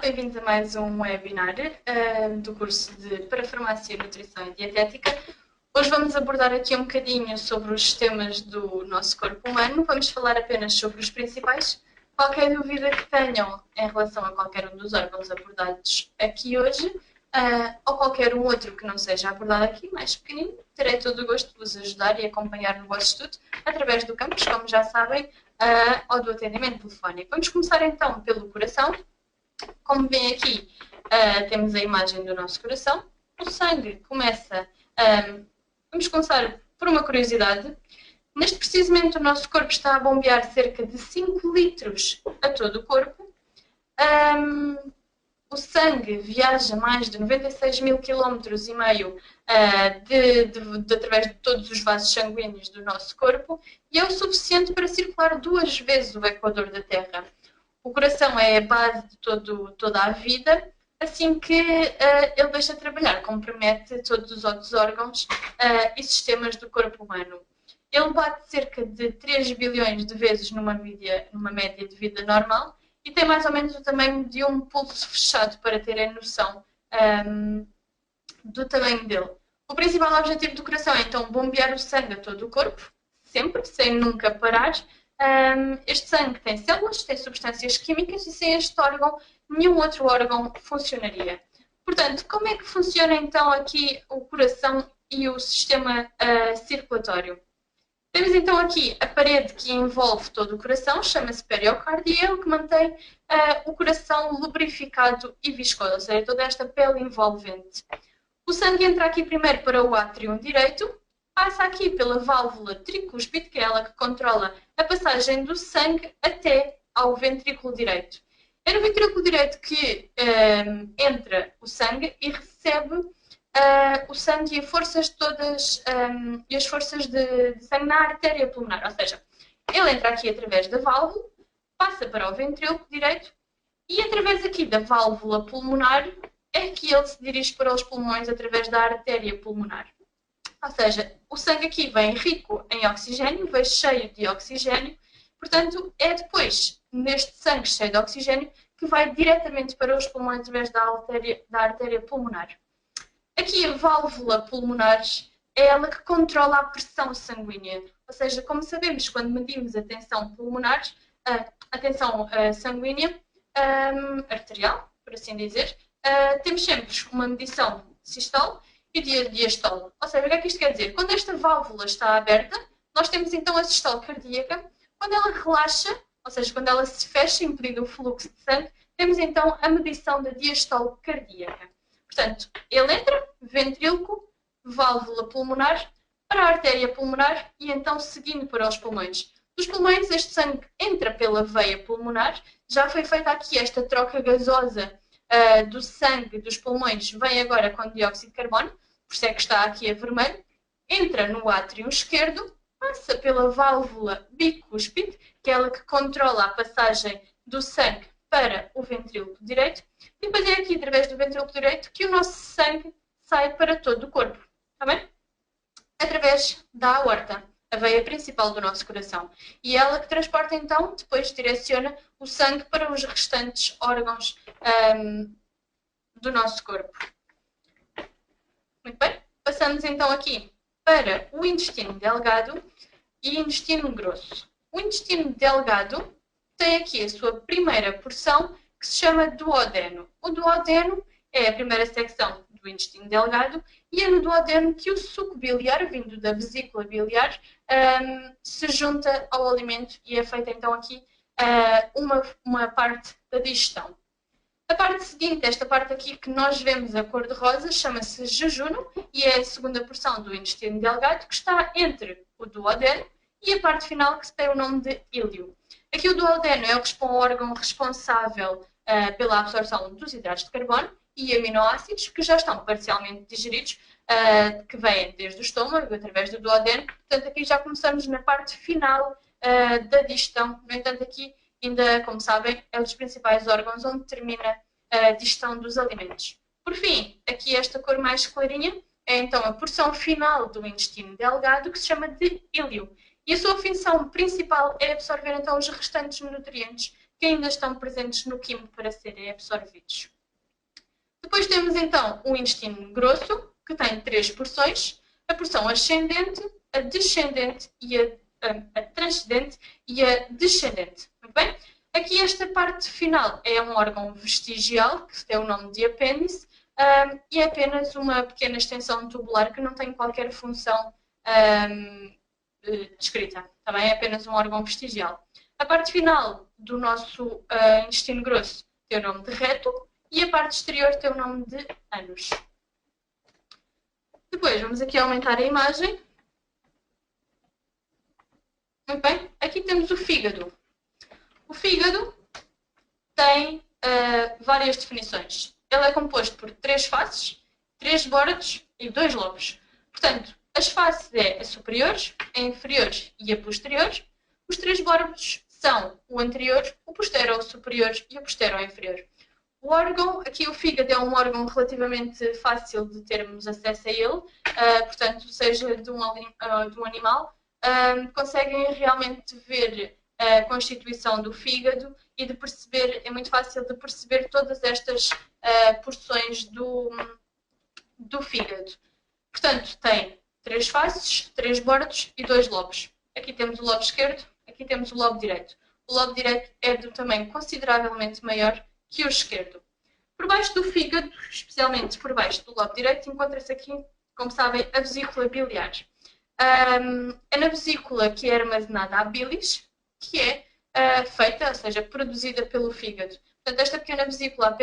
bem-vindos a mais um webinar do curso de Parafarmácia, Nutrição e Dietética. Hoje vamos abordar aqui um bocadinho sobre os sistemas do nosso corpo humano. Vamos falar apenas sobre os principais. Qualquer dúvida que tenham em relação a qualquer um dos órgãos abordados aqui hoje, ou qualquer um outro que não seja abordado aqui, mais pequenino, terei todo o gosto de vos ajudar e acompanhar no vosso estudo através do campus, como já sabem, ou do atendimento telefónico. Vamos começar então pelo coração. Como vem aqui, temos a imagem do nosso coração. O sangue começa... vamos começar por uma curiosidade. Neste preciso momento, o nosso corpo está a bombear cerca de 5 litros a todo o corpo. O sangue viaja mais de 96.000 km e meio através de todos os vasos sanguíneos do nosso corpo e é o suficiente para circular 2 vezes o equador da Terra. O coração é a base de toda a vida, assim que ele deixa de trabalhar, compromete todos os outros órgãos e sistemas do corpo humano. Ele bate cerca de 3 bilhões de vezes numa média de vida normal e tem mais ou menos o tamanho de um pulso fechado, para terem noção do tamanho dele. O principal objetivo do coração é então bombear o sangue a todo o corpo, sempre, sem nunca parar. Este sangue tem células, tem substâncias químicas e sem este órgão, nenhum outro órgão funcionaria. Portanto, como é que funciona então aqui o coração e o sistema circulatório? Temos então aqui a parede que envolve todo o coração, chama-se periocárdio, que mantém o coração lubrificado e viscoso, ou seja, toda esta pele envolvente. O sangue entra aqui primeiro para o átrio direito, passa aqui pela válvula tricúspide, que é ela que controla a passagem do sangue até ao ventrículo direito. É no ventrículo direito que entra o sangue e recebe o sangue e as forças todas e as forças de sangue na artéria pulmonar. Ou seja, ele entra aqui através da válvula, passa para o ventrículo direito e através aqui da válvula pulmonar é que ele se dirige para os pulmões através da artéria pulmonar. Ou seja, o sangue aqui vem rico em oxigênio, vem cheio de oxigênio, portanto, é depois, neste sangue cheio de oxigênio, que vai diretamente para os pulmões através da artéria pulmonar. Aqui a válvula pulmonar é ela que controla a pressão sanguínea. Ou seja, como sabemos, quando medimos a tensão pulmonar, a tensão sanguínea, arterial, por assim dizer, temos sempre uma medição sistole e de diastole. Ou seja, o que é que isto quer dizer? Quando esta válvula está aberta, nós temos então a sistole cardíaca. Quando ela relaxa, ou seja, quando ela se fecha, impedindo o fluxo de sangue, temos então a medição da diastole cardíaca. Portanto, ele entra, ventrículo, válvula pulmonar, para a artéria pulmonar e então seguindo para os pulmões. Dos pulmões, este sangue entra pela veia pulmonar. Já foi feita aqui esta troca gasosa do sangue dos pulmões, vem agora com dióxido de carbono, por isso é que está aqui a vermelho, entra no átrio esquerdo, passa pela válvula bicúspide, que é ela que controla a passagem do sangue para o ventrículo direito, e depois é aqui, através do ventrículo direito, que o nosso sangue sai para todo o corpo, está bem? Através da aorta, a veia principal do nosso coração. E é ela que transporta, então, depois direciona o sangue para os restantes órgãos do nosso corpo. Muito bem. Passamos, então, aqui para o intestino delgado e intestino grosso. O intestino delgado tem aqui a sua primeira porção, que se chama duodeno. O duodeno é a primeira secção do intestino delgado e é no duodeno que o suco biliar, vindo da vesícula biliar, se junta ao alimento e é feita então aqui uma parte da digestão. A parte seguinte, esta parte aqui que nós vemos a cor de rosa, chama-se jejuno e é a segunda porção do intestino delgado, que está entre o duodeno e a parte final, que tem o nome de íleo. Aqui o duodeno é o órgão responsável pela absorção dos hidratos de carbono e aminoácidos, que já estão parcialmente digeridos, que vêm desde o estômago, através do duodeno. Portanto, aqui já começamos na parte final da digestão. No entanto, aqui ainda, como sabem, é um dos principais órgãos onde termina a digestão dos alimentos. Por fim, aqui esta cor mais clarinha é então a porção final do intestino delgado, que se chama de íleo. E a sua função principal é absorver então os restantes nutrientes que ainda estão presentes no quimo para serem absorvidos. Depois temos então o intestino grosso, que tem 3 porções: a porção ascendente, a descendente e a transcendente e a descendente. Muito bem? Aqui esta parte final é um órgão vestigial, que tem o nome de apêndice, e é apenas uma pequena extensão tubular que não tem qualquer função descrita. Também é apenas um órgão vestigial. A parte final do nosso intestino grosso tem o nome de reto e a parte exterior tem o nome de ânus. Depois vamos aqui aumentar a imagem. Muito bem, aqui temos o fígado. O fígado tem várias definições. Ele é composto por 3 faces, 3 bordos e 2 lobos. Portanto, as faces é a superiores, a inferiores e a posteriores. Os 3 bordos são o anterior, o posterior ao superior e o posterior ao inferior. O órgão, aqui o fígado é um órgão relativamente fácil de termos acesso a ele, portanto, seja de um animal, conseguem realmente ver a constituição do fígado e de perceber, é muito fácil de perceber todas estas porções do fígado. Portanto, tem 3 faces, 3 bordos e 2 lobos. Aqui temos o lobo esquerdo, aqui temos o lobo direito. O lobo direito é de tamanho consideravelmente maior que o esquerdo. Por baixo do fígado, especialmente por baixo do lobo direito, encontra-se aqui, como sabem, a vesícula biliar. É na vesícula que é armazenada a bilis, que é feita, ou seja, produzida pelo fígado. Portanto, esta pequena vesícula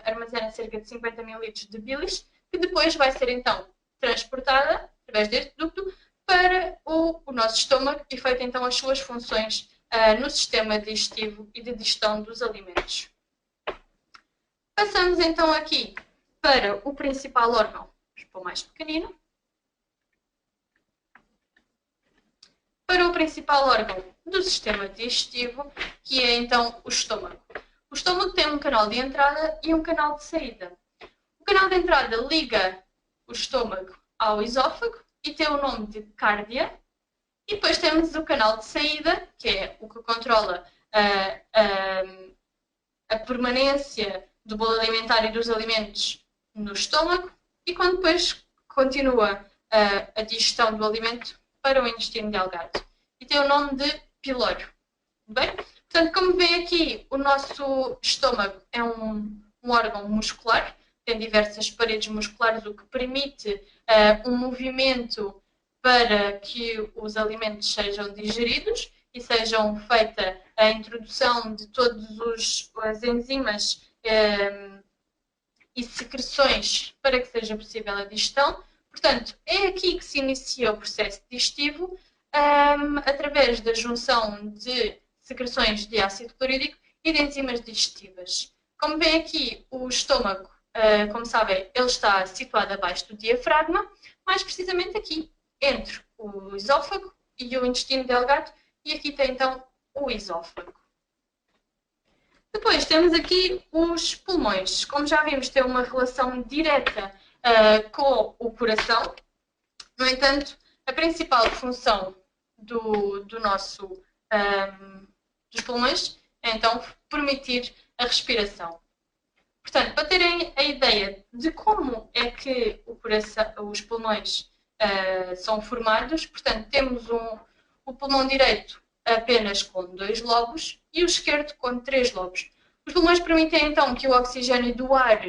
armazena cerca de 50 ml de bilis, que depois vai ser então transportada, através deste ducto, para o nosso estômago e feita então as suas funções no sistema digestivo e de digestão dos alimentos. Passamos então aqui para o principal órgão, para o mais pequenino. Para o principal órgão do sistema digestivo, que é então o estômago. O estômago tem um canal de entrada e um canal de saída. O canal de entrada liga o estômago ao esófago e tem o nome de cárdia. E depois temos o canal de saída, que é o que controla a permanência do bolo alimentar e dos alimentos no estômago, e quando depois continua a digestão do alimento para o intestino delgado. E tem o nome de píloro. Bem? Portanto, como vê aqui, o nosso estômago é um órgão muscular, tem diversas paredes musculares, o que permite um movimento para que os alimentos sejam digeridos e sejam feita a introdução de todas as enzimas e secreções para que seja possível a digestão. Portanto, é aqui que se inicia o processo digestivo, através da junção de secreções de ácido clorídrico e de enzimas digestivas. Como vê aqui, o estômago, como sabem, ele está situado abaixo do diafragma, mais precisamente aqui, entre o esófago e o intestino delgado, e aqui tem então o esófago. Depois temos aqui os pulmões. Como já vimos, tem uma relação direta com o coração. No entanto, a principal função dos pulmões é então permitir a respiração. Portanto, para terem a ideia de como é que os pulmões são formados, portanto, temos o pulmão direito apenas com 2 lobos e o esquerdo com 3 lobos. Os pulmões permitem então que o oxigênio do ar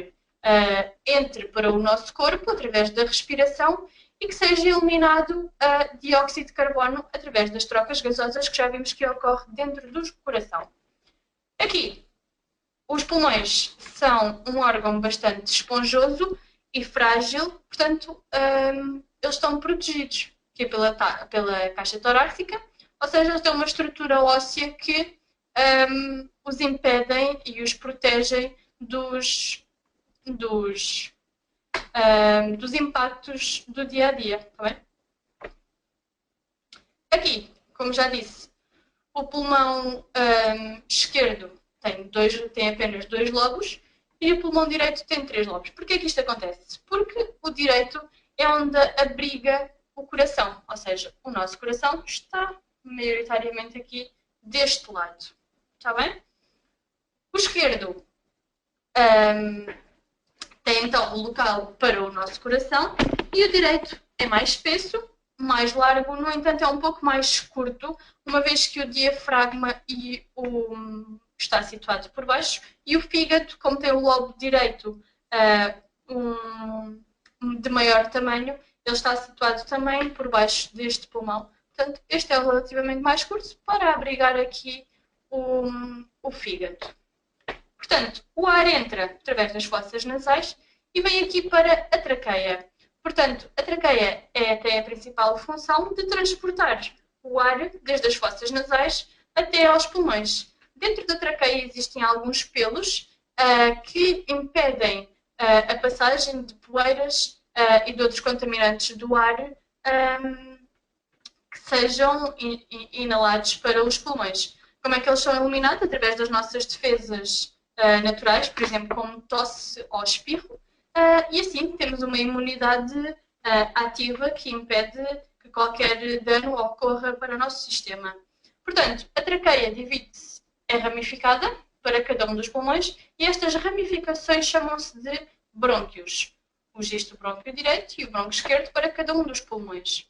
entre para o nosso corpo através da respiração e que seja eliminado dióxido de carbono através das trocas gasosas que já vimos que ocorre dentro do coração. Aqui, os pulmões são um órgão bastante esponjoso e frágil, portanto, eles estão protegidos aqui pela caixa torácica, ou seja, eles têm uma estrutura óssea que os impedem e os protegem dos impactos do dia a dia. Tá bem? Aqui, como já disse, o pulmão esquerdo tem apenas 2 lobos e o pulmão direito tem 3 lobos. Porquê que isto acontece? Porque o direito é onde abriga o coração, ou seja, o nosso coração está maioritariamente aqui deste lado. Está bem? O esquerdo um, tem então o local para o nosso coração e o direito é mais espesso, mais largo, no entanto é um pouco mais curto, uma vez que o diafragma está situado por baixo e o fígado, como tem o lobo direito de maior tamanho, ele está situado também por baixo deste pulmão. Portanto, este é relativamente mais curto para abrigar aqui o fígado. Portanto, o ar entra através das fossas nasais e vem aqui para a traqueia. Portanto, a traqueia tem a principal função de transportar o ar desde as fossas nasais até aos pulmões. Dentro da traqueia existem alguns pelos que impedem a passagem de poeiras e de outros contaminantes do ar que sejam inalados para os pulmões. Como é que eles são eliminados? Através das nossas defesas naturais, por exemplo, como tosse ou espirro, e assim temos uma imunidade ativa que impede que qualquer dano ocorra para o nosso sistema. Portanto, a traqueia divide-se, é ramificada para cada um dos pulmões e estas ramificações chamam-se de brônquios. Existe o brônquio direito e o brônquio esquerdo para cada um dos pulmões.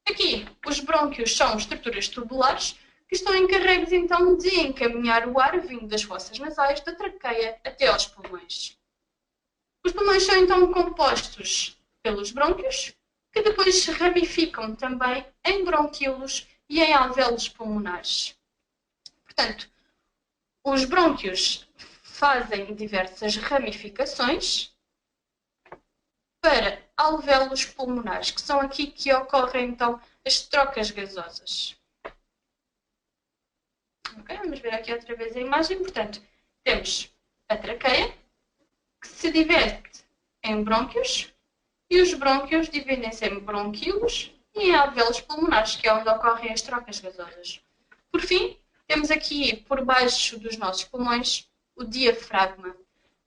Aqui, os brônquios são estruturas tubulares que estão encarregues então de encaminhar o ar vindo das fossas nasais da traqueia até aos pulmões. Os pulmões são então compostos pelos brônquios, que depois se ramificam também em bronquíolos e em alvéolos pulmonares. Portanto, os brônquios fazem diversas ramificações para alvéolos pulmonares, que são aqui que ocorrem então as trocas gasosas. Okay, vamos ver aqui outra vez a imagem. Portanto, temos a traqueia, que se divide em brônquios, e os brônquios dividem-se em bronquíolos e em alvéolos pulmonares, que é onde ocorrem as trocas gasosas. Por fim, temos aqui, por baixo dos nossos pulmões, o diafragma.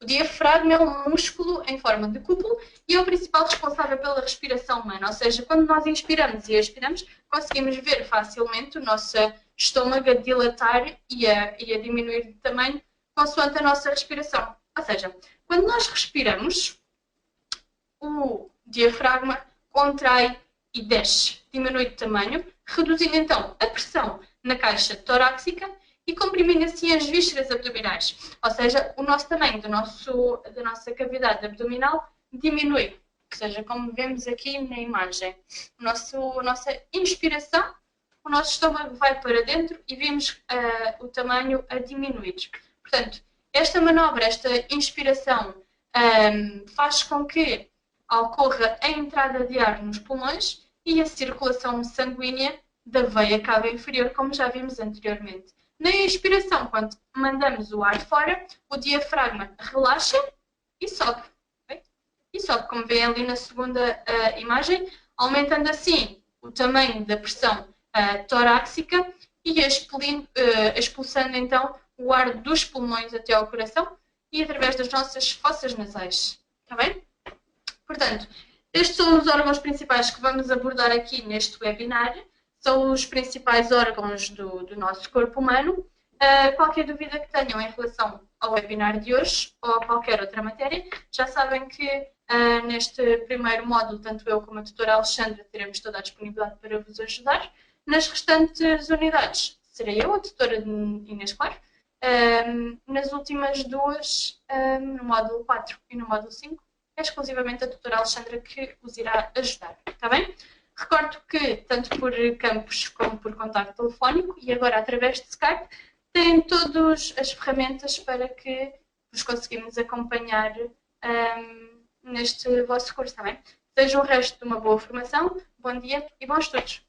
O diafragma é um músculo em forma de cúpulo e é o principal responsável pela respiração humana. Ou seja, quando nós inspiramos e expiramos, conseguimos ver facilmente o nosso estômago a dilatar e a diminuir de tamanho consoante a nossa respiração. Ou seja, quando nós respiramos, o diafragma contrai e desce, diminui de tamanho, reduzindo então a pressão na caixa torácica e comprimindo assim as vísceras abdominais. Ou seja, o nosso tamanho da nossa cavidade abdominal diminui. Ou seja, como vemos aqui na imagem, a nossa inspiração, o nosso estômago vai para dentro e vemos o tamanho a diminuir. Portanto, esta manobra, esta inspiração, faz com que ocorra a entrada de ar nos pulmões e a circulação sanguínea da veia cava inferior, como já vimos anteriormente. Na inspiração, quando mandamos o ar fora, o diafragma relaxa e sobe. Okay? E sobe, como vêem ali na segunda imagem, aumentando assim o tamanho da pressão torácica e expulsando então o ar dos pulmões até ao coração e através das nossas fossas nasais. Está bem? Portanto, estes são os órgãos principais que vamos abordar aqui neste webinar. São os principais órgãos do nosso corpo humano. Qualquer dúvida que tenham em relação ao webinar de hoje ou a qualquer outra matéria, já sabem que neste primeiro módulo, tanto eu como a tutora Alexandra, teremos toda a disponibilidade para vos ajudar. Nas restantes unidades, serei eu, a tutora Inês Claro. Nas últimas duas, no módulo 4 e no módulo 5, é exclusivamente a tutora Alexandra que os irá ajudar. Está bem? Recordo que, tanto por campos como por contacto telefónico e agora através de Skype, têm todas as ferramentas para que vos conseguimos acompanhar neste vosso curso. Está bem? Desejo o resto de uma boa formação, bom dia e bons estudos.